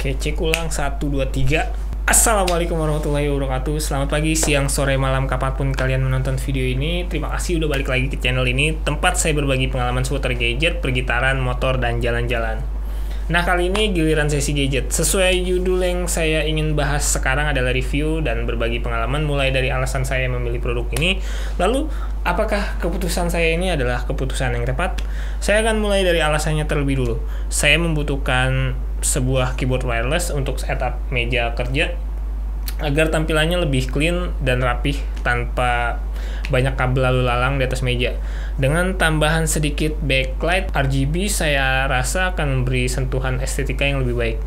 Oke, cek ulang 1, 2, 3. Assalamualaikum warahmatullahi wabarakatuh. Selamat pagi, siang, sore, malam, kapanpun kalian menonton video ini. Terima kasih udah balik lagi ke channel ini, tempat saya berbagi pengalaman seputar gadget, pergitaran, motor, dan jalan-jalan. Nah, kali ini giliran sesi gadget. Sesuai judul yang saya ingin bahas sekarang adalah review dan berbagi pengalaman, mulai dari alasan saya memilih produk ini. Lalu, apakah keputusan saya ini adalah keputusan yang tepat? Saya akan mulai dari alasannya terlebih dulu. Saya membutuhkan sebuah keyboard wireless untuk setup meja kerja agar tampilannya lebih clean dan rapih tanpa banyak kabel lalu lalang di atas meja. Dengan tambahan sedikit backlight RGB, saya rasa akan memberi sentuhan estetika yang lebih baik.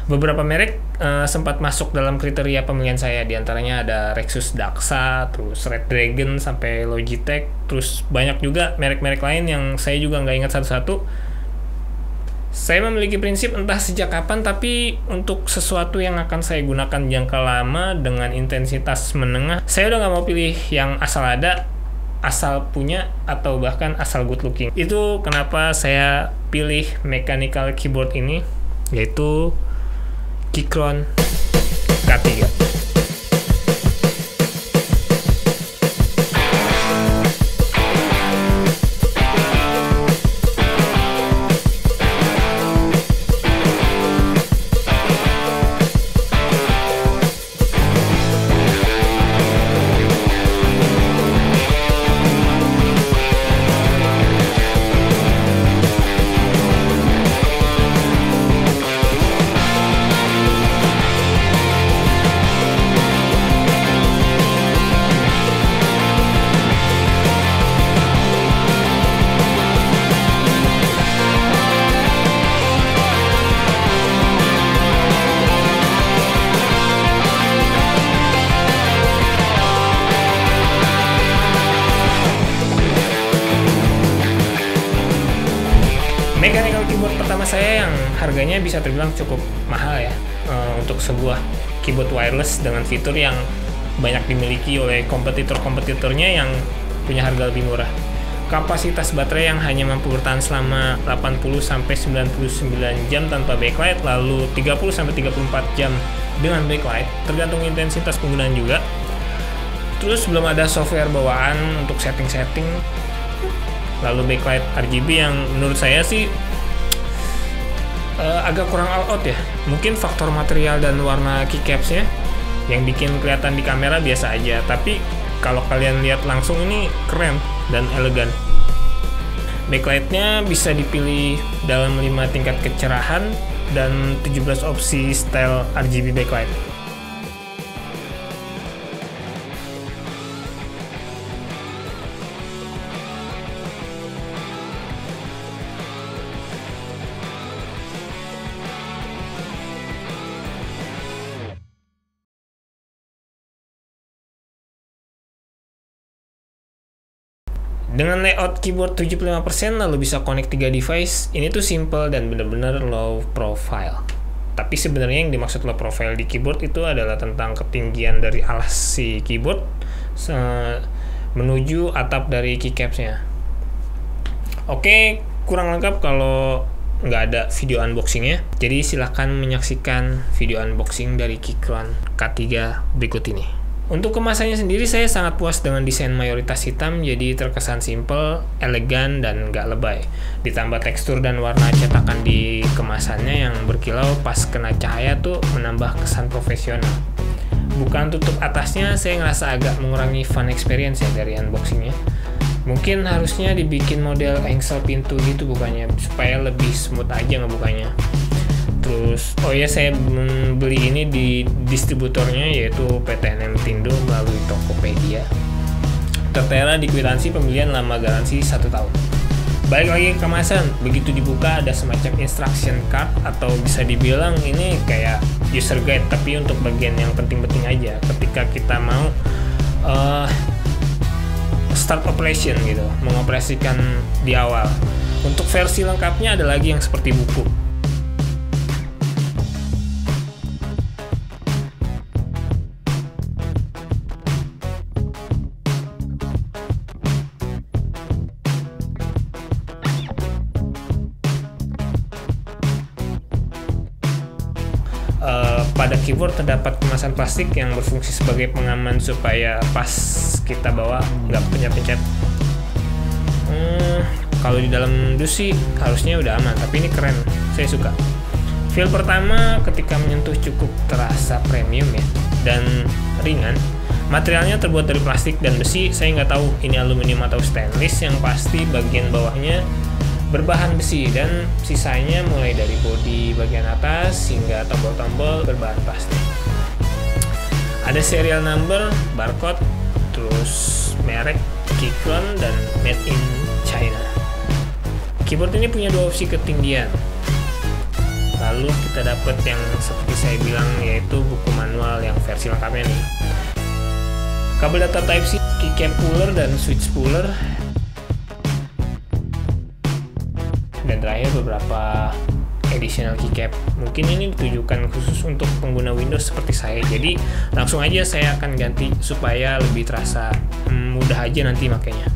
Beberapa merek sempat masuk dalam kriteria pemilihan saya, diantaranya ada Rexus Daxa, terus Red Dragon, sampai Logitech, terus banyak juga merek-merek lain yang saya juga nggak ingat satu-satu. Saya memiliki prinsip entah sejak kapan, tapi untuk sesuatu yang akan saya gunakan jangka lama dengan intensitas menengah, saya udah nggak mau pilih yang asal ada, asal punya, atau bahkan asal good looking. Itu kenapa saya pilih mechanical keyboard ini, yaitu Keychron K3. Mechanical keyboard pertama saya yang harganya bisa terbilang cukup mahal ya, untuk sebuah keyboard wireless dengan fitur yang banyak dimiliki oleh kompetitor-kompetitornya yang punya harga lebih murah. Kapasitas baterai yang hanya mampu bertahan selama 80-99 jam tanpa backlight, lalu 30-34 jam dengan backlight, tergantung intensitas penggunaan juga. Terus belum ada software bawaan untuk setting-setting. Lalu backlight RGB yang menurut saya sih agak kurang all out ya. Mungkin faktor material dan warna keycapsnya yang bikin kelihatan di kamera biasa aja, tapi kalau kalian lihat langsung ini keren dan elegan. Backlightnya bisa dipilih dalam 5 tingkat kecerahan dan 17 opsi style RGB backlight. Dengan layout keyboard 75% lalu bisa connect 3 device, ini tuh simple dan bener-bener low profile. Tapi sebenarnya yang dimaksud low profile di keyboard itu adalah tentang ketinggian dari alas si keyboard menuju atap dari keycapsnya. Oke, kurang lengkap kalau nggak ada video unboxingnya. Jadi silahkan menyaksikan video unboxing dari Keychron K3 berikut ini. Untuk kemasannya sendiri saya sangat puas dengan desain mayoritas hitam, jadi terkesan simple, elegan, dan nggak lebay. Ditambah tekstur dan warna cetakan di kemasannya yang berkilau pas kena cahaya tuh menambah kesan profesional. Bukan tutup atasnya, saya ngerasa agak mengurangi fun experience ya dari unboxingnya. Mungkin harusnya dibikin model engsel pintu gitu bukannya, supaya lebih smooth aja ngebukanya. Terus, oh ya, saya beli ini di distributornya yaitu PT Nintendo melalui Tokopedia. Tertera di kwitansi pembelian lama garansi 1 tahun. Balik lagi ke kemasan, begitu dibuka ada semacam instruction card atau bisa dibilang ini kayak user guide, tapi untuk bagian yang penting-penting aja ketika kita mau start operation gitu, mengoperasikan di awal. Untuk versi lengkapnya ada lagi yang seperti buku. pada keyboard terdapat kemasan plastik yang berfungsi sebagai pengaman supaya pas kita bawa nggak pencet-pencet. Kalau di dalam dus sih harusnya udah aman, tapi ini keren, saya suka. Feel pertama ketika menyentuh cukup terasa premium ya, dan ringan. Materialnya terbuat dari plastik dan besi, saya nggak tahu ini aluminium atau stainless, yang pasti bagian bawahnya berbahan besi dan sisanya mulai dari bodi bagian atas hingga tombol-tombol berbahan plastik. Ada serial number, barcode, terus merek, Keychron, dan made in China. Keyboard ini punya dua opsi ketinggian. Lalu kita dapat yang seperti saya bilang, yaitu buku manual yang versi lengkapnya nih. Kabel data Type-C, keycap puller dan switch puller. Dan terakhir beberapa additional keycap. Mungkin ini ditujukan khusus untuk pengguna Windows seperti saya. Jadi langsung aja saya akan ganti supaya lebih terasa mudah aja nanti makainya.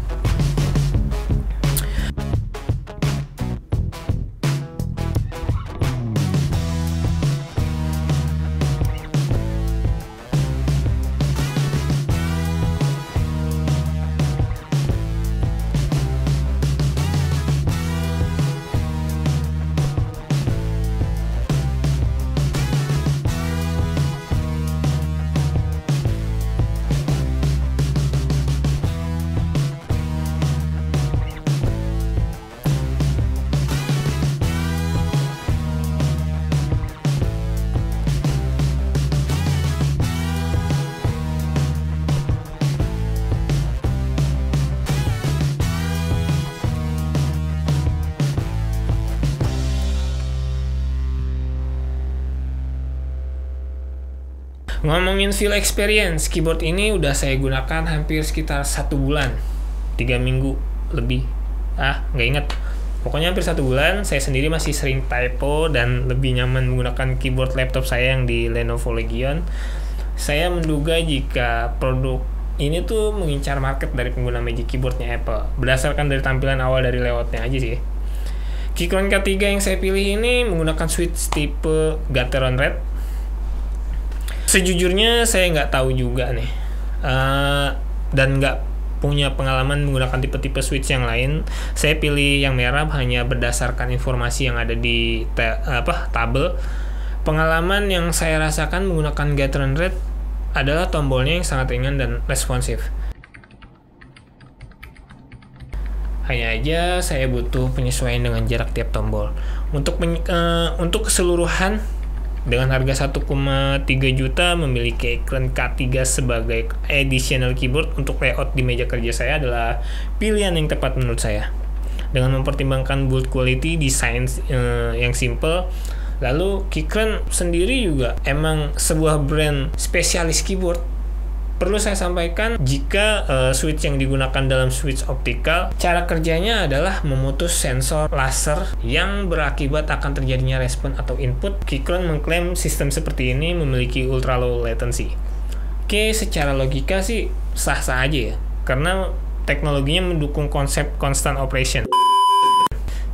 Ngomongin feel experience, keyboard ini udah saya gunakan hampir sekitar 1 bulan, 3 minggu lebih, nggak inget. Pokoknya hampir 1 bulan. Saya sendiri masih sering typo dan lebih nyaman menggunakan keyboard laptop saya yang di Lenovo Legion. Saya menduga jika produk ini tuh mengincar market dari pengguna Magic Keyboardnya Apple, berdasarkan dari tampilan awal dari layoutnya aja sih. Keychron K3 yang saya pilih ini menggunakan switch tipe Gateron Red. Sejujurnya saya nggak tahu juga nih, dan nggak punya pengalaman menggunakan tipe-tipe switch yang lain. Saya pilih yang merah hanya berdasarkan informasi yang ada di tabel. Pengalaman yang saya rasakan menggunakan Gateron Red adalah tombolnya yang sangat ringan dan responsif. Hanya aja saya butuh penyesuaian dengan jarak tiap tombol. Untuk keseluruhan, dengan harga 1,3 juta, memiliki Keychron K3 sebagai additional keyboard untuk layout di meja kerja saya adalah pilihan yang tepat menurut saya. Dengan mempertimbangkan build quality, desain yang simple, lalu Keychron sendiri juga emang sebuah brand spesialis keyboard. Perlu saya sampaikan, jika switch yang digunakan dalam switch optikal, cara kerjanya adalah memutus sensor laser yang berakibat akan terjadinya respon atau input. Keychron mengklaim sistem seperti ini memiliki ultra low latency. Oke, secara logika sih sah-sah aja ya, karena teknologinya mendukung konsep constant operation.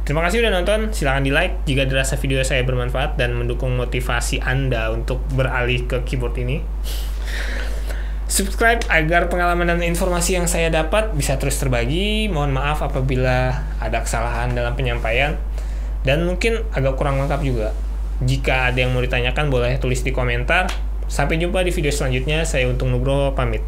Terima kasih udah nonton, silahkan di like jika dirasa video saya bermanfaat dan mendukung motivasi Anda untuk beralih ke keyboard ini. Subscribe agar pengalaman dan informasi yang saya dapat bisa terus terbagi. Mohon maaf apabila ada kesalahan dalam penyampaian dan mungkin agak kurang lengkap juga. Jika ada yang mau ditanyakan boleh tulis di komentar. Sampai jumpa di video selanjutnya. Saya Untung Nugroho pamit.